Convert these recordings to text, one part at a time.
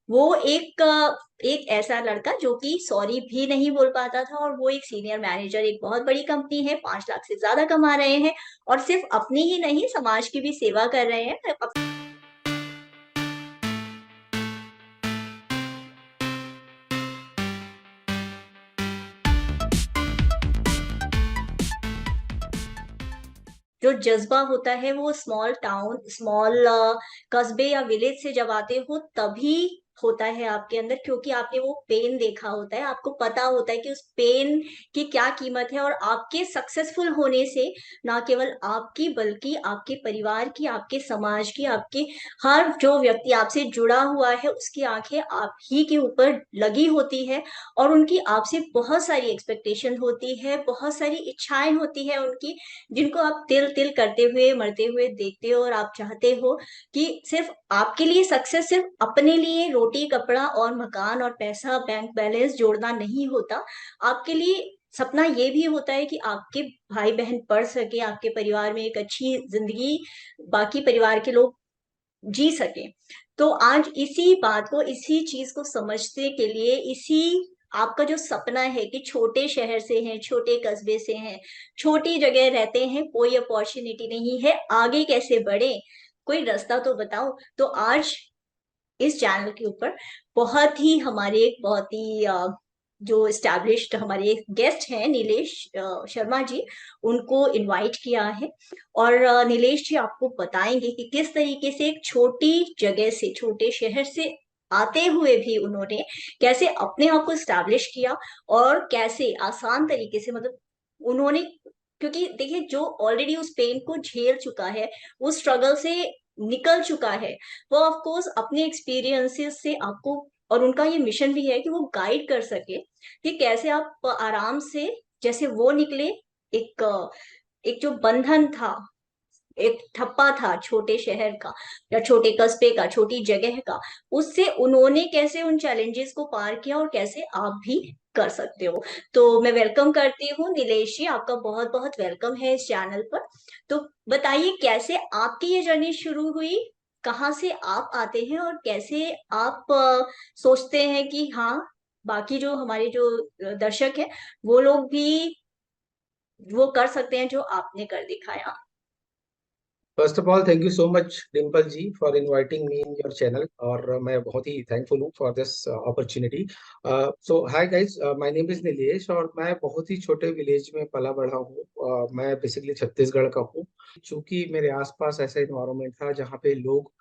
वो एक ऐसा लड़का जो कि सॉरी भी नहीं बोल पाता था, और वो एक सीनियर मैनेजर, एक बहुत बड़ी कंपनी है, 5 लाख से ज्यादा कमा रहे हैं, और सिर्फ अपनी ही नहीं समाज की भी सेवा कर रहे हैं। जो जज्बा होता है वो स्मॉल टाउन, स्मॉल कस्बे या विलेज से जब आते हो तभी होता है आपके अंदर, क्योंकि आपने वो पेन देखा होता है, आपको पता होता है कि उस पेन की क्या कीमत है। और आपके सक्सेसफुल होने से ना केवल आपकी बल्कि आपके परिवार की, आपके समाज की, आपके हर जो व्यक्ति आपसे जुड़ा हुआ है उसकी आंखें आप ही के ऊपर लगी होती है, और उनकी आपसे बहुत सारी एक्सपेक्टेशन होती है, बहुत सारी इच्छाएं होती है उनकी, जिनको आप तिल तिल करते हुए मरते हुए देखते हो। और आप चाहते हो कि सिर्फ आपके लिए सक्सेस सिर्फ अपने लिए रोटी कपड़ा और मकान और पैसा बैंक बैलेंस जोड़ना नहीं होता, आपके लिए सपना ये भी होता है कि आपके भाई बहन पढ़ सके, आपके परिवार में एक अच्छी जिंदगी बाकी परिवार के लोग जी सके। तो आज इसी बात को, इसी चीज को समझने के लिए, इसी आपका जो सपना है कि छोटे शहर से हैं, छोटे कस्बे से हैं, छोटी जगह रहते हैं, कोई अपॉर्चुनिटी नहीं है, आगे कैसे बढ़े, कोई रास्ता तो बताओ। तो आज इस चैनल के ऊपर बहुत ही हमारे बहुत ही जो एस्टैब्लिश्ड हमारे गेस्ट हैं, नीलेश शर्मा जी, उनको इनवाइट किया है। और नीलेश जी आपको बताएंगे कि किस तरीके से एक छोटी जगह से, छोटे शहर से आते हुए भी उन्होंने कैसे अपने आप को एस्टैब्लिश किया, और कैसे आसान तरीके से, मतलब उन्होंने, क्योंकि देखिए जो ऑलरेडी उस पेन को झेल चुका है, उस स्ट्रगल से निकल चुका है, वो ऑफ कोर्स अपने एक्सपीरियंसेस से आपको, और उनका ये मिशन भी है कि वो गाइड कर सके कि कैसे आप आराम से, जैसे वो निकले, एक एक जो बंधन था, एक ठप्पा था छोटे शहर का या छोटे कस्बे का, छोटी जगह का, उससे उन्होंने कैसे उन चैलेंजेस को पार किया, और कैसे आप भी कर सकते हो। तो मैं वेलकम करती हूँ नीलेश जी, आपका बहुत बहुत वेलकम है इस चैनल पर। तो बताइए कैसे आपकी ये जर्नी शुरू हुई, कहाँ से आप आते हैं, और कैसे आप सोचते हैं कि हाँ, बाकी जो हमारे जो दर्शक है वो लोग भी वो कर सकते हैं जो आपने कर दिखाया। First of all thank you so much Dimple ji for inviting me in your channel. और मैं बहुत ही थैंकफुल हूँ for this opportunity. So hi guys, my name is Nilesh और मैं बहुत ही छोटे विलेज में पला बढ़ा हूँ। मैं बेसिकली छत्तीसगढ़ का हूँ। चूंकि मेरे आसपास ऐसा इन्वायरमेंट था जहाँ पे लोग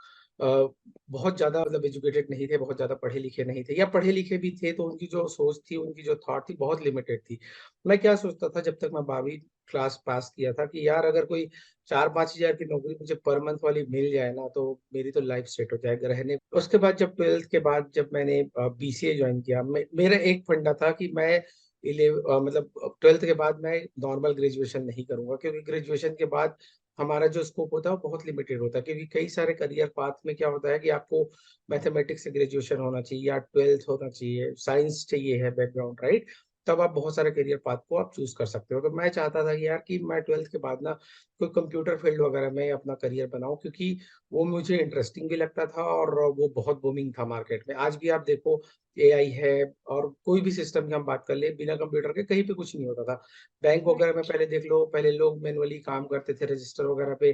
बहुत ज्यादा मतलब एजुकेटेड नहीं थे, बहुत ज्यादा पढ़े लिखे नहीं थे, या पढ़े लिखे भी थे तो उनकी जो सोच थी, उनकी जो थॉट थी बहुत लिमिटेड थी। मैं क्या सोचता था जब तक मैं 12वीं क्लास पास किया था कि यार अगर कोई 4-5 हजार की नौकरी मुझे पर मंथ वाली मिल जाए ना तो मेरी तो लाइफ सेट हो जाएगा रहने। उसके बाद जब ट्वेल्थ के बाद जब मैंने बीसीए ज्वाइन किया, मेरा एक फंडा था कि मैं मतलब ट्वेल्थ के बाद मैं नॉर्मल ग्रेजुएशन नहीं करूंगा, क्योंकि ग्रेजुएशन के बाद हमारा जो स्कोप होता है वो बहुत लिमिटेड होता है। क्योंकि कई सारे करियर पाथ में क्या होता है कि आपको मैथमेटिक्स से ग्रेजुएशन होना चाहिए या ट्वेल्थ होना चाहिए, साइंस चाहिए है बैकग्राउंड, राइट। तब आप बहुत सारे करियर पाथ को आप चूज कर सकते हो। तो मैं चाहता था कि यार कि मैं ट्वेल्थ के बाद ना कोई कंप्यूटर फील्ड वगैरह में अपना करियर बनाऊं, क्योंकि वो मुझे इंटरेस्टिंग भी लगता था और वो बहुत बूमिंग था मार्केट में। आज भी आप देखो एआई है, और कोई भी सिस्टम की हम बात कर ले, बिना कंप्यूटर के कहीं पे कुछ नहीं होता था। बैंक वगैरह में पहले देख लो, पहले लोग मैनुअली काम करते थे रजिस्टर वगैरह पे,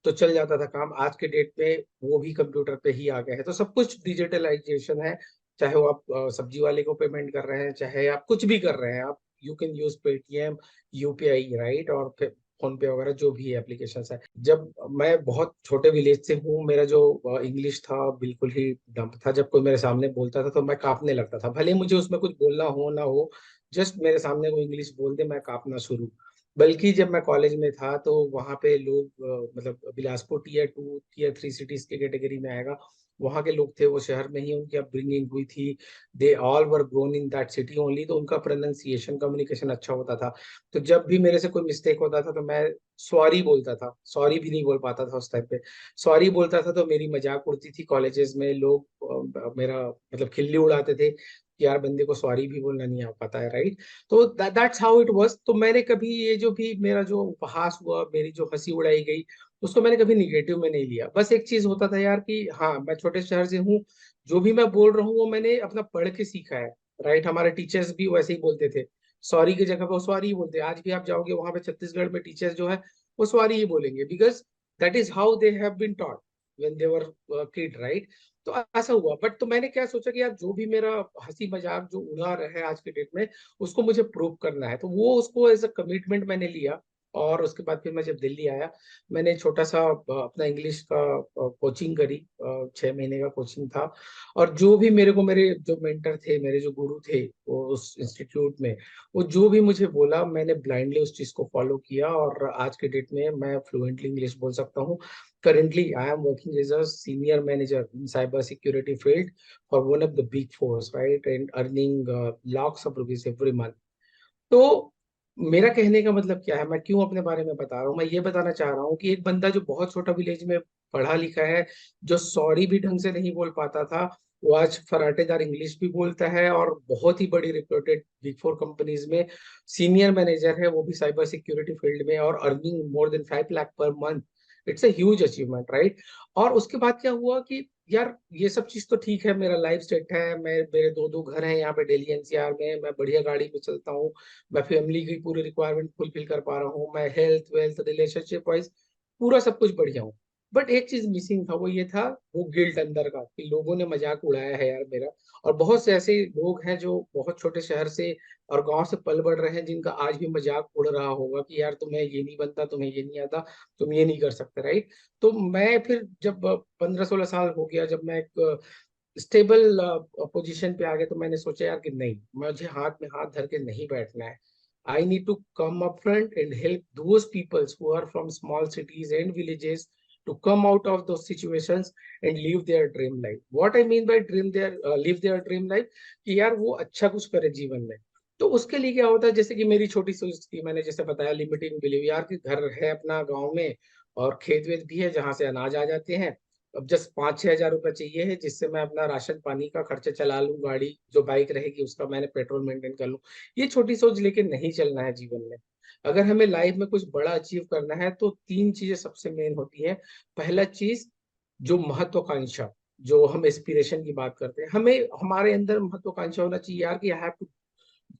तो चल जाता था काम। आज के डेट पे वो भी कंप्यूटर पे ही आ गए हैं, तो सब कुछ डिजिटलाइजेशन है। चाहे वो आप सब्जी वाले को पेमेंट कर रहे हैं, चाहे आप कुछ भी कर रहे हैं, आप you can use Paytm, UPI, right, और फिर फोन पे वगैरह जो भी एप्लीकेशन है। जब मैं बहुत छोटे विलेज से हूँ, मेरा जो इंग्लिश था बिल्कुल ही डंप था। जब कोई मेरे सामने बोलता था तो मैं कांपने लगता था, भले मुझे उसमें कुछ बोलना हो ना हो, जस्ट मेरे सामने वो इंग्लिश बोल दे मैं कांपना शुरू। बल्कि जब मैं कॉलेज में था तो वहाँ पे लोग मतलब बिलासपुर टीयर 2 टीयर 3 सिटीज के कैटेगरी में आएगा, वहाँ के लोग थे, वो शहर में ही उनकी अपब्रिंगिंग हुई थी। They all were grown in that city only, तो उनका प्रोनाउंसिएशन कम्युनिकेशन अच्छा होता था। तो जब भी मेरे से कोई मिस्टेक होता था तो मैं सॉरी बोलता था, सॉरी भी नहीं बोल पाता था उस टाइम पे। सॉरी बोलता था तो मेरी मजाक उड़ती थी कॉलेजेस में, लोग मेरा मतलब खिल्ली उड़ाते थे कि यार बंदे को सॉरी भी बोलना नहीं आ पाता है, राइट। तो दैट्स हाउ इट वाज। तो मैंने कभी ये जो भी मेरा जो उपहास हुआ, मेरी जो हंसी उड़ाई गई, उसको मैंने कभी निगेटिव में नहीं लिया। बस एक चीज होता था यार कि हाँ मैं छोटे शहर से हूँ, जो भी मैं बोल रहा हूँ वो मैंने अपना पढ़ के सीखा है। राइट, हमारे टीचर्स भी वैसे ही बोलते थे, सॉरी की जगह पे वो सॉरी ही बोलते हैं। आज भी आप जाओगे वहां पे छत्तीसगढ़ में टीचर्स जो है वो सॉरी ही बोलेंगे, because that is how they have been taught when they were kid, right. तो ऐसा हुआ। बट तो मैंने क्या सोचा कि यार जो भी मेरा हंसी मजाक जो उड़ा रहा है आज के डेट में, उसको मुझे प्रूव करना है। तो वो उसको एज अ कमिटमेंट मैंने लिया। और उसके बाद फिर मैं जब दिल्ली आया, मैंने छोटा सा अपना इंग्लिश का कोचिंग करी। 6 महीने का कोचिंग था। और जो भी मेरे को, मेरे जो मेंटर थे, मेरे जो गुरु थे वो उस इंस्टीट्यूट में, वो जो भी मुझे बोला मैंने ब्लाइंडली उस चीज को फॉलो किया। और आज के डेट में मैं फ्लुएंटली इंग्लिश बोल सकता हूँ। Currently, I am working as a senior manager in cyber security field for one of the big fours, right, and earning lakhs of rupees every month. तो मेरा कहने का मतलब क्या है, मैं क्यों अपने बारे में बता रहा हूँ, मैं ये बताना चाह रहा हूँ कि एक बंदा जो बहुत छोटा विलेज में पढ़ा लिखा है, जो सॉरी भी ढंग से नहीं बोल पाता था, वो आज फराटेदार इंग्लिश भी बोलता है और बहुत ही बड़ी रिप्यूटेड बिग फोर कंपनीज में सीनियर मैनेजर है, वो भी साइबर सिक्योरिटी फील्ड में, और earning more than 5 lakh per month. It's a huge achievement, right. और उसके बाद क्या हुआ कि यार ये सब चीज तो ठीक है, मेरा लाइफ सेट है, मैं मेरे दो दो घर हैं यहाँ पे दिल्ली एनसीआर में, मैं बढ़िया गाड़ी में चलता हूँ, मैं फैमिली की पूरी रिक्वायरमेंट फुलफिल कर पा रहा हूँ, मैं हेल्थ वेल्थ रिलेशनशिप वाइज पूरा सब कुछ बढ़िया हूँ। बट एक चीज मिसिंग था, वो ये था, वो गिल्ट अंदर का, कि लोगों ने मजाक उड़ाया है यार मेरा। और बहुत से ऐसे लोग हैं जो बहुत छोटे शहर से और गांव से पल बढ़ रहे हैं, जिनका आज भी मजाक उड़ रहा होगा कि यार तुम्हें ये नहीं बनता, तुम्हें ये नहीं आता, तुम ये नहीं कर सकते, राइट। तो मैं फिर जब 15-16 साल हो गया, जब मैं एक स्टेबल पोजीशन पे आ गया, तो मैंने सोचा यार कि नहीं, मुझे हाथ में हाथ धर के नहीं बैठना है। I need to come up front and help those peoples who are from small cities and villages to come out of those situations and live their dream life. What I mean by live their dream life, कि यार वो अच्छा कुछ करे जीवन में। तो उसके लिए क्या होता है, जैसे कि मेरी छोटी सोच थी, मैंने जैसे बताया लिमिटिंग बिलीव, यार कि घर है अपना गांव में और खेत वेत भी है जहां से अनाज आ जाते हैं। अब जस्ट 5-6 हज़ार रुपये चाहिए है, जिससे मैं अपना राशन पानी का खर्चा चला लूँ, गाड़ी जो बाइक रहेगी उसका मैंने पेट्रोल मेंटेन कर लूँ। ये छोटी सोच लेके नहीं चलना है जीवन में। अगर हमें लाइफ में कुछ बड़ा अचीव करना है तो 3 चीजें सबसे मेन होती हैं। पहला चीज, जो महत्वाकांक्षा, जो हम एस्पिरेशन की बात करते हैं, हमें हमारे अंदर महत्वाकांक्षा होना चाहिए यार कि I have to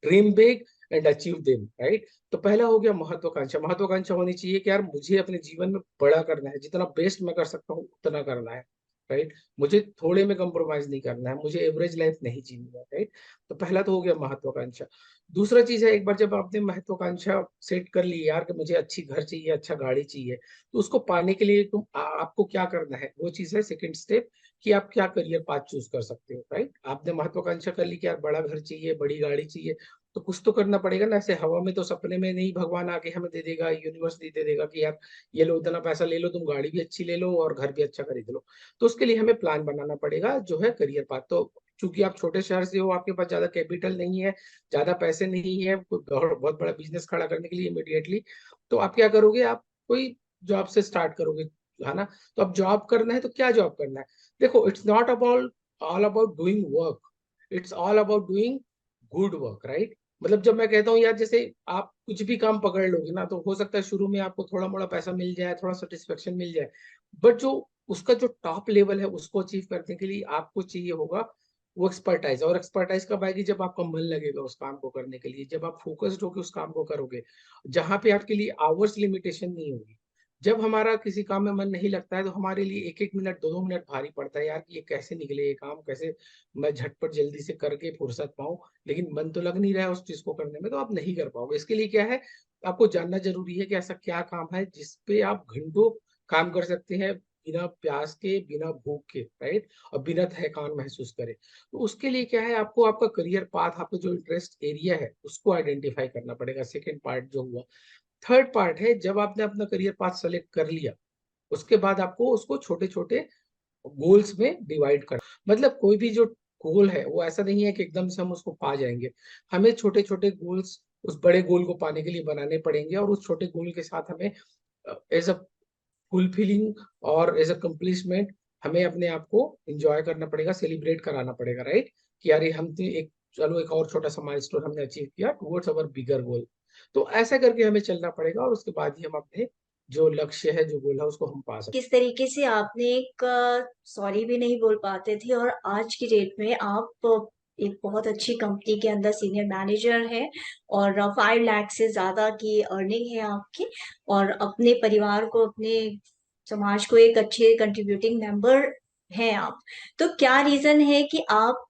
dream big and achieve them, right. तो पहला हो गया महत्वाकांक्षा। महत्वाकांक्षा होनी चाहिए कि यार मुझे अपने जीवन में बड़ा करना है, जितना बेस्ट मैं कर सकता हूँ उतना करना है, राइट। मुझे थोड़े में कंप्रोमाइज नहीं करना है, मुझे एवरेज लाइफ नहीं जीनी है, राइट। तो पहला तो हो गया महत्वाकांक्षा। दूसरा चीज है, एक बार जब आपने महत्वाकांक्षा सेट कर ली यार कि मुझे अच्छी घर चाहिए, अच्छा गाड़ी चाहिए, तो उसको पाने के लिए आपको क्या करना है, वो चीज है सेकंड स्टेप, कि आप क्या करियर पाथ चूज कर सकते हो, राइट। आपने महत्वाकांक्षा कर ली कि यार बड़ा घर चाहिए, बड़ी गाड़ी चाहिए, तो कुछ तो करना पड़ेगा ना। ऐसे हवा में तो सपने में नहीं भगवान आके हमें दे देगा, यूनिवर्स दे देगा कि यार ये लो इतना पैसा ले लो, तुम गाड़ी भी अच्छी ले लो और घर भी अच्छा खरीद लो। तो उसके लिए हमें प्लान बनाना पड़ेगा, जो है करियर पाथ। तो चूंकि आप छोटे शहर से हो, आपके पास ज्यादा कैपिटल नहीं है, ज्यादा पैसे नहीं है कोई बहुत बड़ा बिजनेस खड़ा करने के लिए इमीडिएटली, तो आप क्या करोगे, आप कोई जॉब से स्टार्ट करोगे, है ना। तो अब जॉब करना है तो क्या जॉब करना है। देखो, it's not about all about doing work, it's all about doing good work, right. मतलब जब मैं कहता हूँ यार, जैसे आप कुछ भी काम पकड़ लोगे ना, तो हो सकता है शुरू में आपको थोड़ा मोड़ा पैसा मिल जाए, थोड़ा सेटिस्फेक्शन मिल जाए, बट जो उसका जो टॉप लेवल है उसको अचीव करने के लिए आपको चाहिए होगा वो एक्सपर्टाइज। और एक्सपर्टाइज कब आएगी, जब आपका मन लगेगा उस काम को करने के लिए, जब आप फोकस्ड होकर उस काम को करोगे, जहां पे आपके लिए आवर्स लिमिटेशन नहीं होगी। जब हमारा किसी काम में मन नहीं लगता है, तो हमारे लिए एक एक मिनट, दो दो मिनट भारी पड़ता है यार कि ये कैसे निकले, ये काम कैसे मैं झटपट जल्दी से करके फुर्सत पाऊं। लेकिन मन तो लग नहीं रहा है उस चीज को करने में, तो आप नहीं कर पाओगे। इसके लिए क्या है, आपको जानना जरूरी है कि ऐसा क्या काम है जिसपे आप घंटों काम कर सकते हैं, बिना प्यास के, बिना भूख के, राइट, और बिना थकान महसूस करे। तो उसके लिए क्या है, आपको आपका करियर पाथ, आपका जो इंटरेस्ट एरिया है उसको आइडेंटिफाई करना पड़ेगा, सेकेंड पार्ट जो हुआ। थर्ड पार्ट है, जब आपने अपना करियर पाथ सेलेक्ट कर लिया, उसके बाद आपको उसको छोटे छोटे गोल्स में डिवाइड कर, मतलब कोई भी जो गोल है वो ऐसा नहीं है कि एकदम से हम उसको पा जाएंगे। हमें छोटे छोटे गोल्स उस बड़े गोल को पाने के लिए बनाने पड़ेंगे, और उस छोटे गोल के साथ हमें एज अ फुलफिलिंग और एज अ कंप्लीटमेंट हमें अपने आप को एंजॉय करना पड़ेगा, सेलिब्रेट कराना पड़ेगा, राइट। कि यार हम तो एक, चलो एक और छोटा सा माइलस्टोन हमने अचीव किया टुवर्ड्स अवर बिगर गोल। तो ऐसा करके हमें चलना पड़ेगा, और उसके बाद ही हम अपने जो लक्ष्य है, जो गोल है, उसको हम पा सकते किस तरीके से आपने एक सॉरी भी नहीं बोल पाते थे और आज की डेट में आप एक बहुत अच्छी कंपनी के अंदर सीनियर मैनेजर हैं और 5 लाख से ज्यादा की अर्निंग है आपकी, और अपने परिवार को, अपने समाज को एक अच्छे कंट्रीब्यूटिंग मेंबर हैं आप। तो क्या रीजन है कि आप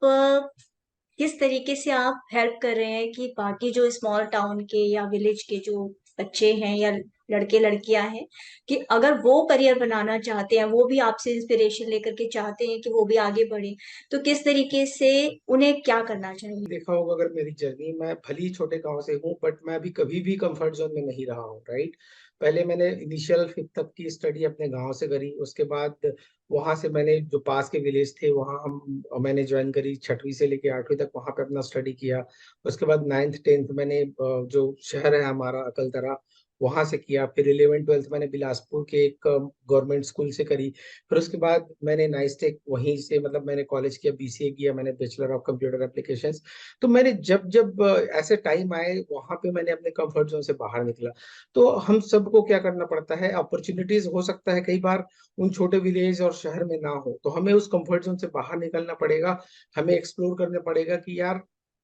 किस तरीके से आप हेल्प कर रहे हैं कि बाकी जो स्मॉल टाउन के या विलेज के जो बच्चे हैं या लड़के लड़कियां हैं, कि अगर वो करियर बनाना चाहते हैं, वो भी आपसे इंस्पिरेशन लेकर के चाहते हैं कि वो भी आगे बढ़े, तो किस तरीके से उन्हें क्या करना चाहिए? हैं। देखा होगा अगर मेरी जर्नी, मैं भले ही छोटे गांव से हूँ, बट मैं अभी कभी भी कंफर्ट जोन में नहीं रहा हूँ, राइट। पहले मैंने इनिशियल 5th तक की स्टडी अपने गांव से करी। उसके बाद वहां से मैंने जो पास के विलेज थे वहां मैंने ज्वाइन करी, 6वीं से लेके 8वीं तक वहां पे अपना स्टडी किया। उसके बाद 9th 10th मैंने जो शहर है हमारा अकलतरा, वहां से किया। फिर 11th 12th मैंने बिलासपुर के एक गवर्नमेंट स्कूल से करी। फिर उसके बाद मैंने नाइस्टेक वहीं से, मतलब मैंने कॉलेज किया, बीसीए किया, मैंने बैचलर ऑफ कंप्यूटर एप्लीकेशंस। तो मैंने जब जब ऐसे टाइम आए वहां पे मैंने अपने कंफर्ट जोन से बाहर निकला। तो हम सबको क्या करना पड़ता है, अपॉर्चुनिटीज हो सकता है कई बार उन छोटे विलेज और शहर में ना हो, तो हमें उस कंफर्ट जोन से बाहर निकलना पड़ेगा। हमें एक्सप्लोर करना पड़ेगा कि यार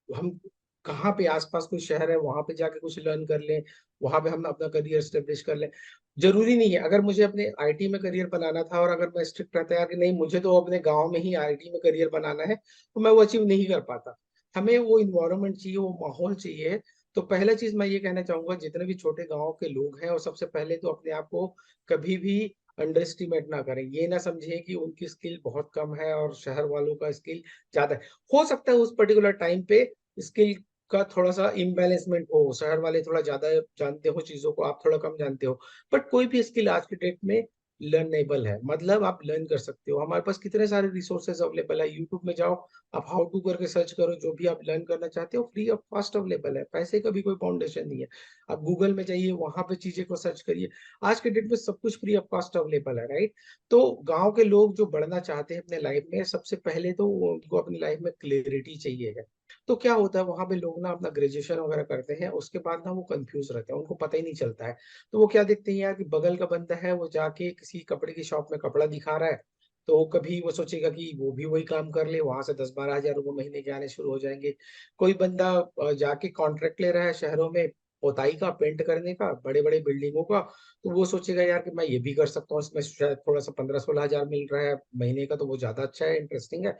हम कहाँ पे आसपास कोई शहर है, वहां पे जाके कुछ लर्न कर लें, वहां पे हम अपना करियर स्टेब्लिश कर लें। जरूरी नहीं है, अगर मुझे अपने आईटी में करियर बनाना था और अगर मैं स्ट्रिक्ट रहता यार कि नहीं मुझे तो अपने गांव में ही आईटी में करियर बनाना है, तो मैं वो अचीव नहीं कर पाता। हमें वो इन्वायरमेंट चाहिए, वो माहौल चाहिए। तो पहला चीज मैं ये कहना चाहूंगा, जितने भी छोटे गांव के लोग हैं, और सबसे पहले तो अपने आप को कभी भी अंडर एस्टिमेट ना करें। ये ना समझें कि उनकी स्किल बहुत कम है और शहर वालों का स्किल ज्यादा है। हो सकता है उस पर्टिकुलर टाइम पे स्किल का थोड़ा सा इम्बेलेंसमेंट हो, शहर वाले थोड़ा ज्यादा जानते हो चीजों को, आप थोड़ा कम जानते हो। बट कोई भी स्किल आज के डेट में लर्नेबल है, मतलब आप लर्न कर सकते हो। हमारे पास कितने सारे रिसोर्सेज अवेलेबल है, यूट्यूब में जाओ, आप हाउ टू करके सर्च करो, जो भी आप लर्न करना चाहते हो फ्री ऑफ कॉस्ट अवेलेबल है, पैसे का भी कोई फाउंडेशन नहीं है। आप गूगल में जाइए, वहां पे चीजें को सर्च करिए। आज के डेट में सब कुछ फ्री ऑफ कॉस्ट अवेलेबल है, राइट। तो गांव के लोग जो बढ़ना चाहते हैं अपने लाइफ में, सबसे पहले तो उनको अपनी लाइफ में क्लियरिटी चाहिए है। तो क्या होता है, वहां पे लोग ना अपना ग्रेजुएशन वगैरह करते हैं, उसके बाद ना वो कंफ्यूज रहते हैं, उनको पता ही नहीं चलता है। तो वो क्या देखते हैं यार कि बगल का बंदा है, वो जाके किसी कपड़े की शॉप में कपड़ा दिखा रहा है, तो कभी वो सोचेगा कि वो भी वही काम कर ले, वहां से 10-12 हजार रुपये महीने के आने शुरू हो जाएंगे। कोई बंदा जाके कॉन्ट्रैक्ट ले रहा है शहरों में पोताई का, पेंट करने का, बड़े बड़े बिल्डिंगों का, तो वो सोचेगा यार कि मैं ये भी कर सकता हूँ, इसमें शायद थोड़ा सा 15-16 हजार मिल रहा है महीने का, तो वो ज्यादा अच्छा है, इंटरेस्टिंग है।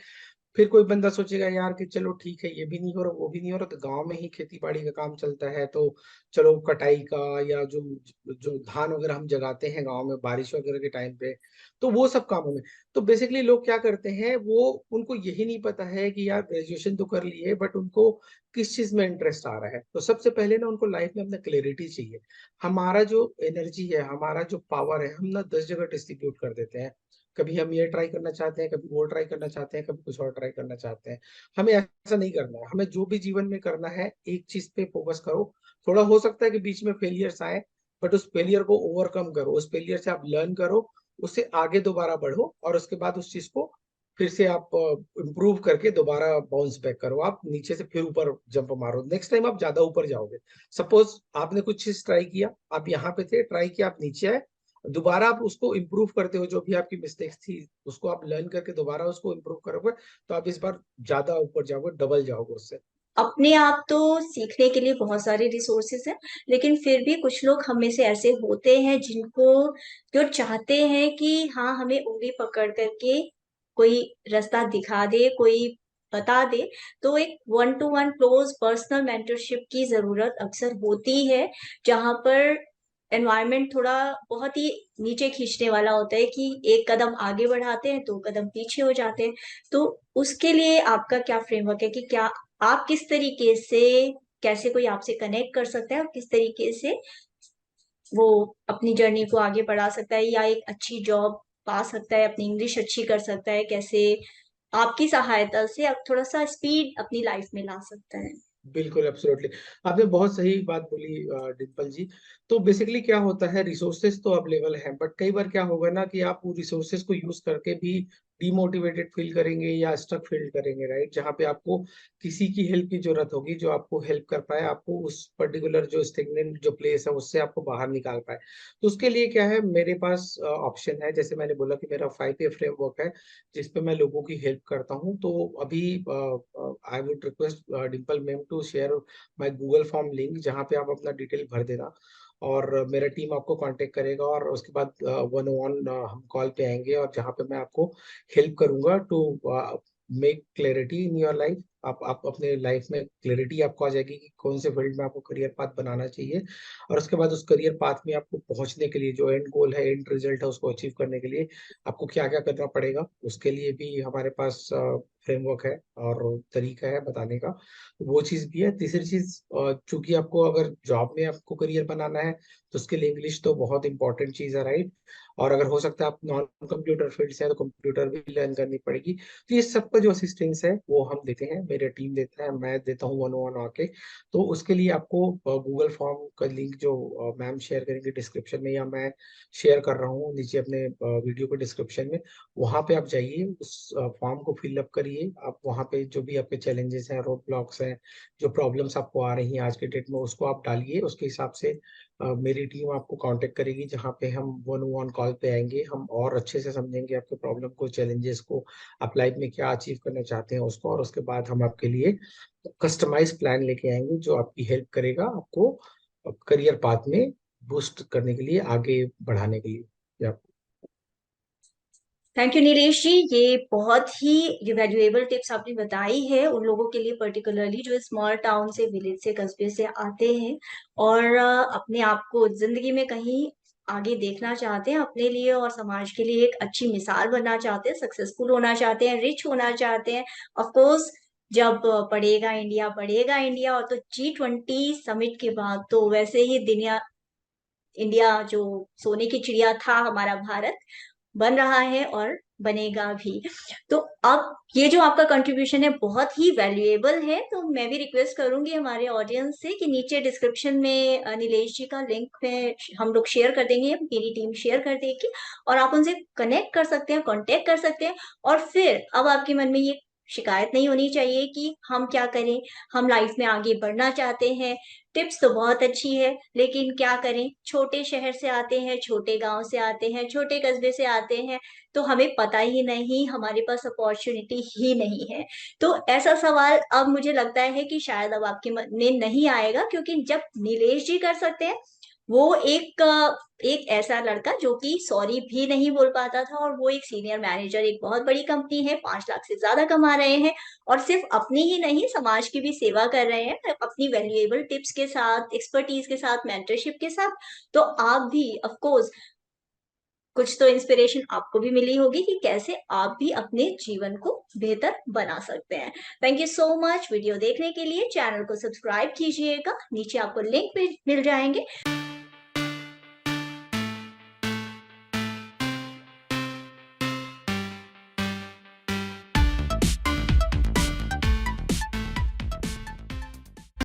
फिर कोई बंदा सोचेगा यार कि चलो ठीक है, ये भी नहीं हो रहा, वो भी नहीं हो रहा, तो गांव में ही खेती बाड़ी का काम चलता है, तो चलो कटाई का, या जो जो धान वगैरह हम जगाते हैं गांव में बारिश वगैरह के टाइम पे, तो वो सब कामों में। तो बेसिकली लोग क्या करते हैं, वो उनको यही नहीं पता है कि यार ग्रेजुएशन तो कर लिए, बट उनको किस चीज में इंटरेस्ट आ रहा है। तो सबसे पहले ना उनको लाइफ में अपना क्लैरिटी चाहिए। हमारा जो एनर्जी है, हमारा जो पावर है, हम ना 10 जगह डिस्ट्रीब्यूट कर देते हैं। कभी हम ये ट्राई करना चाहते हैं, कभी वो ट्राई करना चाहते हैं, कभी कुछ और ट्राई करना चाहते हैं। हमें ऐसा नहीं करना है, हमें जो भी जीवन में करना है एक चीज पे फोकस करो। थोड़ा हो सकता है कि बीच में फेलियर्स आए, बट उस फेलियर को ओवरकम करो, उस फेलियर से आप लर्न करो, उससे आगे दोबारा बढ़ो, और उसके बाद उस चीज को फिर से आप इम्प्रूव करके दोबारा बाउंस बैक करो, आप नीचे से फिर ऊपर जंप मारो, नेक्स्ट टाइम आप ज्यादा ऊपर जाओगे। सपोज आपने कुछ चीज ट्राई किया, आप यहाँ पे थे, ट्राई किया, आप नीचे आए, दोबारा आप उसको इम्प्रूव करते हो, जो भी आपकी मिस्टेक्स थी उसको आप लर्न करके दोबारा उसको इम्प्रूव करोगे, तो आप इस बार ज्यादा ऊपर जाओगे, डबल जाओगे उससे। अपने आप तो सीखने के लिए बहुत सारे रिसोर्सेज हैं, लेकिन फिर भी कुछ लोग हम में से ऐसे होते हैं जिनको, जो चाहते हैं कि हाँ हमें उंगली पकड़ करके कोई रास्ता दिखा दे, कोई बता दे। तो एक 1 to 1 क्लोज पर्सनल मेंटरशिप की जरूरत अक्सर होती है, जहां पर एनवायरनमेंट थोड़ा बहुत ही नीचे खींचने वाला होता है कि एक कदम आगे बढ़ाते हैं 2 कदम पीछे हो जाते हैं। तो उसके लिए आपका क्या फ्रेमवर्क है कि क्या आप किस तरीके से, कैसे कोई आपसे कनेक्ट कर सकता है और किस तरीके से वो अपनी जर्नी को आगे बढ़ा सकता है या एक अच्छी जॉब पा सकता है, अपनी इंग्लिश अच्छी कर सकता है, कैसे आपकी सहायता से अब थोड़ा सा स्पीड अपनी लाइफ में ला सकता है? बिल्कुल, एब्सोल्युटली। आपने बहुत सही बात बोली डिम्पल जी। तो बेसिकली क्या होता है, रिसोर्सेज तो अवेलेबल है, बट कई बार क्या होगा ना कि आप वो रिसोर्सेज को यूज करके भी डिमोटिवेटेड फील करेंगे या स्टक फील करेंगे, राइट? जहाँ पे आपको किसी की हेल्प की जरूरत होगी, जो आपको हेल्प कर पाए, आपको उस पर्टिकुलर जो स्टेगनेंट जो प्लेस है उससे आपको बाहर निकाल पाए। तो उसके लिए क्या है, मेरे पास ऑप्शन है। जैसे मैंने बोला कि मेरा 5 ए फ्रेमवर्क है जिसपे मैं लोगों की हेल्प करता हूँ। तो अभी I would request Dimple ma'am to share my Google form link, जहाँ पे आप अपना डिटेल भर देना और मेरा टीम आपको कांटेक्ट करेगा, और उसके बाद वन ऑन हम कॉल पे आएंगे, और जहाँ पे मैं आपको हेल्प करूंगा to make clarity in your life. आप अपने लाइफ में क्लैरिटी आपको आ जाएगी कि कौन से फील्ड में आपको करियर पाथ बनाना चाहिए, और उसके बाद उस करियर पाथ में आपको पहुंचने के लिए जो एंड गोल है, एंड रिजल्ट है, उसको अचीव करने के लिए आपको क्या क्या करना पड़ेगा, उसके लिए भी हमारे पास फ्रेमवर्क है और तरीका है बताने का। वो चीज भी है। तीसरी चीज, चूंकि आपको अगर जॉब में आपको करियर बनाना है तो उसके लिए इंग्लिश तो बहुत इंपॉर्टेंट चीज है, राइट? और अगर हो सकता है आप नॉन कंप्यूटर फील्ड से हैं तो कंप्यूटर भी लर्न करनी पड़ेगी। तो ये सबका जो असिस्टेंस है वो हम देते हैं, मेरे टीम देता है, मैं देता हूँ वन वन आके। तो उसके लिए आपको गूगल फॉर्म का लिंक जो मैम शेयर करेंगे डिस्क्रिप्शन में, या मैं शेयर कर रहा हूँ नीचे अपने वीडियो के डिस्क्रिप्शन में, वहां पे आप जाइए, उस फॉर्म को फिलअप करिए। आप वहां पे जो भी आपके चैलेंजेस हैं, रोड ब्लॉक्स हैं, जो प्रॉब्लम्स आपको आ रही हैं आज के डेट में, उसको आप डालिए। उसके हिसाब से मेरी टीम आपको कांटेक्ट करेगी, जहाँ पे हम वन वन कॉल पे आएंगे, हम और अच्छे से समझेंगे आपके प्रॉब्लम को, चैलेंजेस को, आप लाइफ में क्या अचीव करना चाहते हैं उसको, और उसके बाद हम आपके लिए कस्टमाइज प्लान लेके आएंगे जो आपकी हेल्प करेगा आपको करियर पाथ में बूस्ट करने के लिए, आगे बढ़ाने के लिए। या थैंक यू नीलेश जी, ये बहुत ही वैल्यूएबल टिप्स आपने बताई है उन लोगों के लिए, पर्टिकुलरली जो स्मॉल टाउन से, विलेज से, कस्बे से आते हैं और अपने आप को जिंदगी में कहीं आगे देखना चाहते हैं, अपने लिए और समाज के लिए एक अच्छी मिसाल बनना चाहते हैं, सक्सेसफुल होना चाहते हैं, रिच होना चाहते हैं। ऑफ कोर्स, जब पढ़ेगा इंडिया, बढ़ेगा इंडिया, और तो G20 समिट के बाद तो वैसे ही दुनिया, इंडिया जो सोने की चिड़िया था हमारा भारत, बन रहा है और बनेगा भी। तो अब ये जो आपका कंट्रीब्यूशन है बहुत ही वैल्यूएबल है, तो मैं भी रिक्वेस्ट करूंगी हमारे ऑडियंस से कि नीचे डिस्क्रिप्शन में नीलेश जी का लिंक में हम लोग शेयर कर देंगे, मेरी टीम शेयर कर देगी, और आप उनसे कनेक्ट कर सकते हैं, कांटेक्ट कर सकते हैं। और फिर अब आपके मन में ये शिकायत नहीं होनी चाहिए कि हम क्या करें, हम लाइफ में आगे बढ़ना चाहते हैं। टिप्स तो बहुत अच्छी है, लेकिन क्या करें, छोटे शहर से आते हैं, छोटे गांव से आते हैं, छोटे कस्बे से आते हैं, तो हमें पता ही नहीं, हमारे पास अपॉर्चुनिटी ही नहीं है। तो ऐसा सवाल अब मुझे लगता है कि शायद अब आपके मन में नहीं आएगा, क्योंकि जब नीलेश जी कर सकते हैं, वो एक ऐसा लड़का जो कि सॉरी भी नहीं बोल पाता था, और वो एक सीनियर मैनेजर, एक बहुत बड़ी कंपनी है, 5 लाख से ज्यादा कमा रहे हैं, और सिर्फ अपनी ही नहीं, समाज की भी सेवा कर रहे हैं अपनी वैल्यूएबल टिप्स के साथ, एक्सपर्टीज के साथ, मेंटरशिप के साथ। तो आप भी ऑफ कोर्स कुछ तो इंस्पिरेशन आपको भी मिली होगी कि कैसे आप भी अपने जीवन को बेहतर बना सकते हैं। Thank you so much video देखने के लिए। चैनल को सब्सक्राइब कीजिएगा, नीचे आपको लिंक भी मिल जाएंगे।